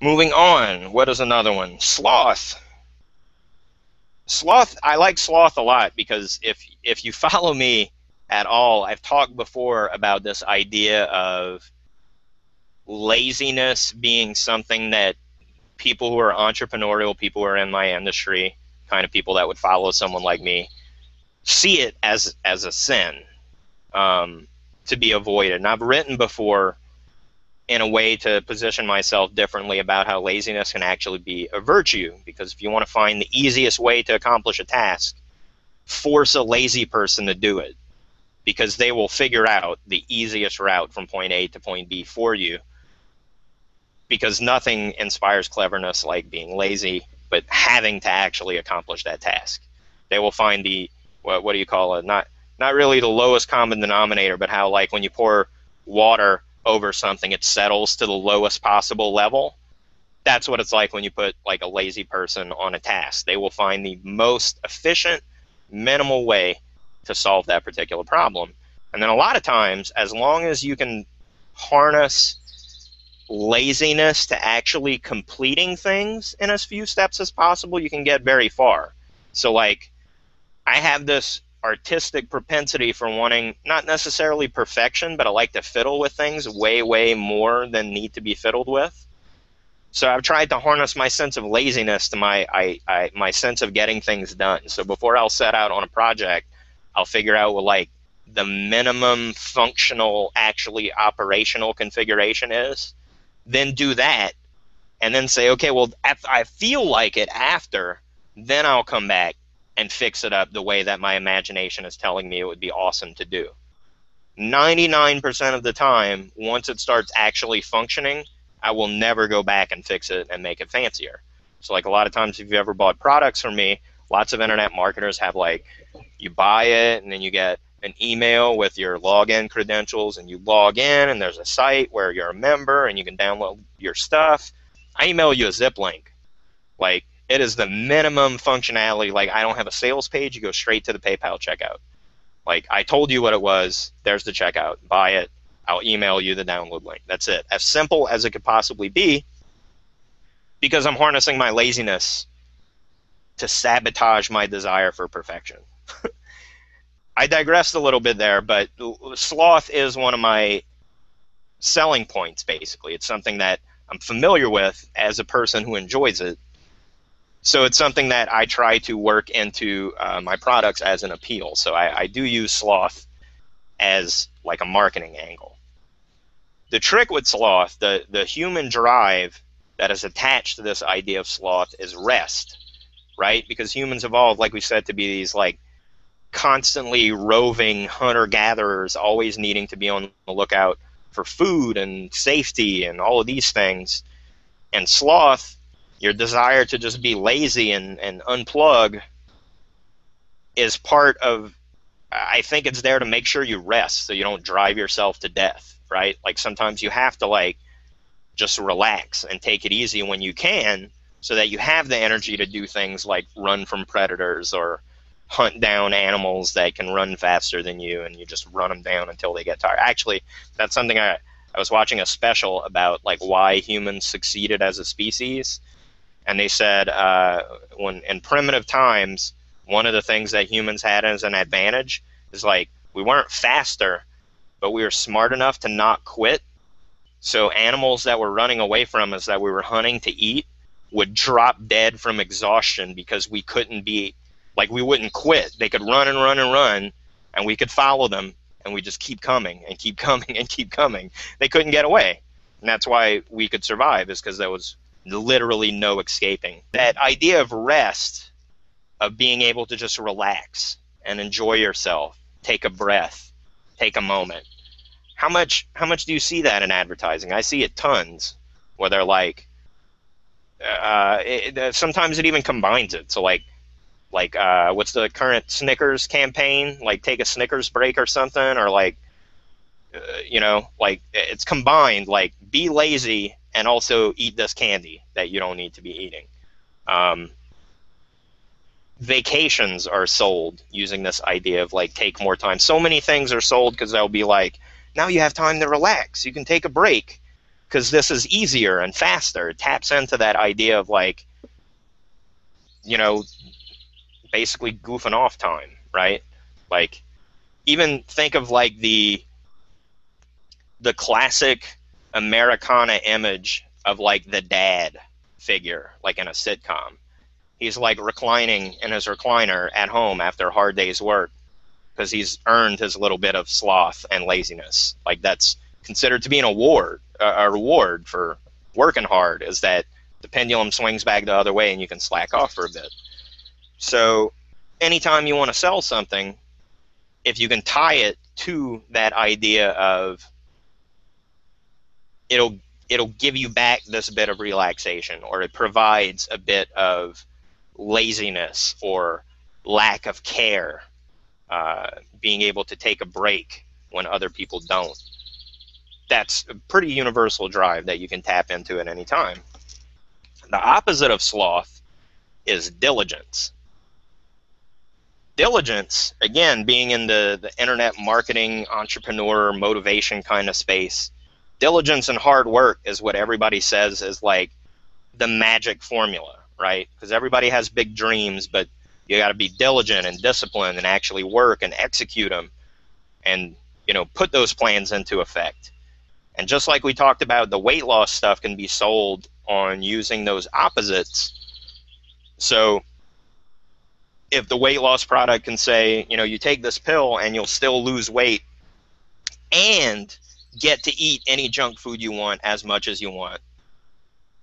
Moving on, what is another one? Sloth. Sloth, I like sloth a lot because if you follow me at all, I've talked before about this idea of laziness being something that people who are entrepreneurial, people who are in my industry, kind of people that would follow someone like me, see it as a sin, to be avoided. And I've written before in a way to position myself differently about how laziness can actually be a virtue. Because if you want to find the easiest way to accomplish a task, force a lazy person to do it, because they will figure out the easiest route from point A to point B for you. Because nothing inspires cleverness like being lazy, but having to actually accomplish that task. They will find the, what do you call it? Not really the lowest common denominator, but how, like, when you pour water over something, it settles to the lowest possible level. That's what it's like when you put like a lazy person on a task. They will find the most efficient, minimal way to solve that particular problem. And then a lot of times, as long as you can harness laziness to actually completing things in as few steps as possible, you can get very far. So, like, I have this artistic propensity for wanting not necessarily perfection, but I like to fiddle with things way, way more than need to be fiddled with. So I've tried to harness my sense of laziness to my sense of getting things done. So before I'll set out on a project, I'll figure out what, like, the minimum functional, actually operational configuration is, then do that, and then say, okay, well, if I feel like it after, then I'll come back and fix it up the way that my imagination is telling me it would be awesome to do. 99% of the time, once it starts actually functioning, I will never go back and fix it and make it fancier. So, like, a lot of times, if you've ever bought products from me, lots of internet marketers have, like, you buy it and then you get an email with your login credentials, and you log in and there's a site where you're a member and you can download your stuff. I email you a zip link. Like, it is the minimum functionality. Like, I don't have a sales page. You go straight to the PayPal checkout. Like, I told you what it was. There's the checkout. Buy it. I'll email you the download link. That's it. As simple as it could possibly be, because I'm harnessing my laziness to sabotage my desire for perfection. I digressed a little bit there, but sloth is one of my selling points, basically. It's something that I'm familiar with as a person who enjoys it. So it's something that I try to work into my products as an appeal. So I do use sloth as like a marketing angle. The trick with sloth, the human drive that is attached to this idea of sloth is rest, right? Because humans evolved, like we said, to be these, like, constantly roving hunter-gatherers, always needing to be on the lookout for food and safety and all of these things. And sloth, your desire to just be lazy and unplug, is part of, I think it's there to make sure you rest so you don't drive yourself to death, right? Like, sometimes you have to, like, just relax and take it easy when you can, so that you have the energy to do things like run from predators or hunt down animals that can run faster than you, and you just run them down until they get tired. Actually, that's something I was watching a special about, like, why humans succeeded as a species, and they said when in primitive times, one of the things that humans had as an advantage is, like, we weren't faster, but we were smart enough to not quit. So animals that were running away from us that we were hunting to eat would drop dead from exhaustion because we couldn't be, like, we wouldn't quit. They could run and run and run, and we could follow them, and we just keep coming and keep coming and keep coming. They couldn't get away. And that's why we could survive, is because there was literally no escaping. That idea of rest, of being able to just relax and enjoy yourself, take a breath, take a moment. How much do you see that in advertising? I see it tons, where they're like, sometimes it even combines it. So, like what's the current Snickers campaign? Like, take a Snickers break or something, or like, like, it's combined, like, be lazy and also eat this candy that you don't need to be eating. Vacations are sold using this idea of, like, take more time. So many things are sold because they'll be like, now you have time to relax. You can take a break. because this is easier and faster. It taps into that idea of like, you know, basically goofing off time, right? Like, even think of like the classic Americana image of like the dad figure, like in a sitcom. He's like reclining in his recliner at home after a hard day's work because he's earned his little bit of sloth and laziness. Like, that's considered to be an award, a reward for working hard, is that the pendulum swings back the other way and you can slack off for a bit. So anytime you want to sell something, if you can tie it to that idea of it'll give you back this bit of relaxation, or it provides a bit of laziness or lack of care, being able to take a break when other people don't. That's a pretty universal drive that you can tap into at any time. The opposite of sloth is diligence. Diligence, again, being in the internet marketing, entrepreneur, motivation kind of space, diligence and hard work is what everybody says is like the magic formula, right? Because everybody has big dreams, but you got to be diligent and disciplined and actually work and execute them and, you know, put those plans into effect. And just like we talked about, the weight loss stuff can be sold on using those opposites. So if the weight loss product can say, you know, you take this pill and you'll still lose weight and get to eat any junk food you want as much as you want.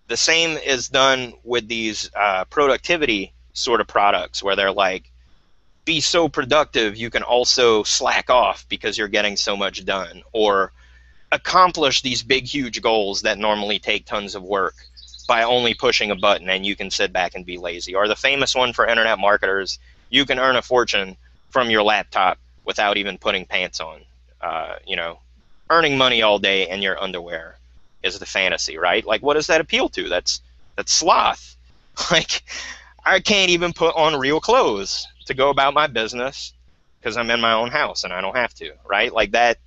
The same is done with these productivity sort of products where they're like, be so productive you can also slack off because you're getting so much done, or accomplish these big, huge goals that normally take tons of work by only pushing a button, and you can sit back and be lazy. Or the famous one for internet marketers, you can earn a fortune from your laptop without even putting pants on. You know, earning money all day in your underwear is the fantasy, right? Like, what does that appeal to? That's sloth. Like, I can't even put on real clothes to go about my business because I'm in my own house and I don't have to, right? Like that.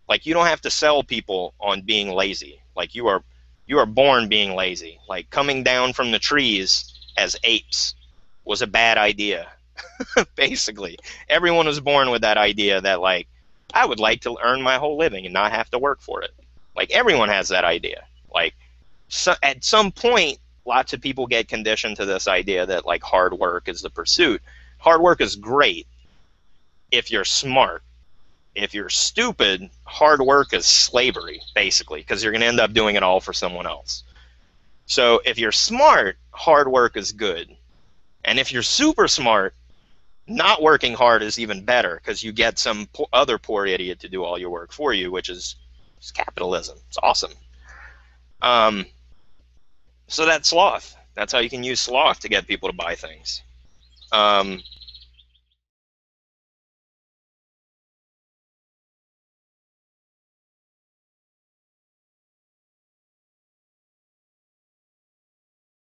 Like, you don't have to sell people on being lazy. Like, you are born being lazy. Like, coming down from the trees as apes was a bad idea. Basically, everyone was born with that idea that, like, I would like to earn my whole living and not have to work for it. Like, everyone has that idea. Like, so at some point, lots of people get conditioned to this idea that, like, hard work is the pursuit. Hard work is great if you're smart. If you're stupid, hard work is slavery, basically, because you're going to end up doing it all for someone else. So if you're smart, hard work is good. And if you're super smart, not working hard is even better, because you get some other poor idiot to do all your work for you, which is capitalism. It's awesome. So that's sloth. That's how you can use sloth to get people to buy things.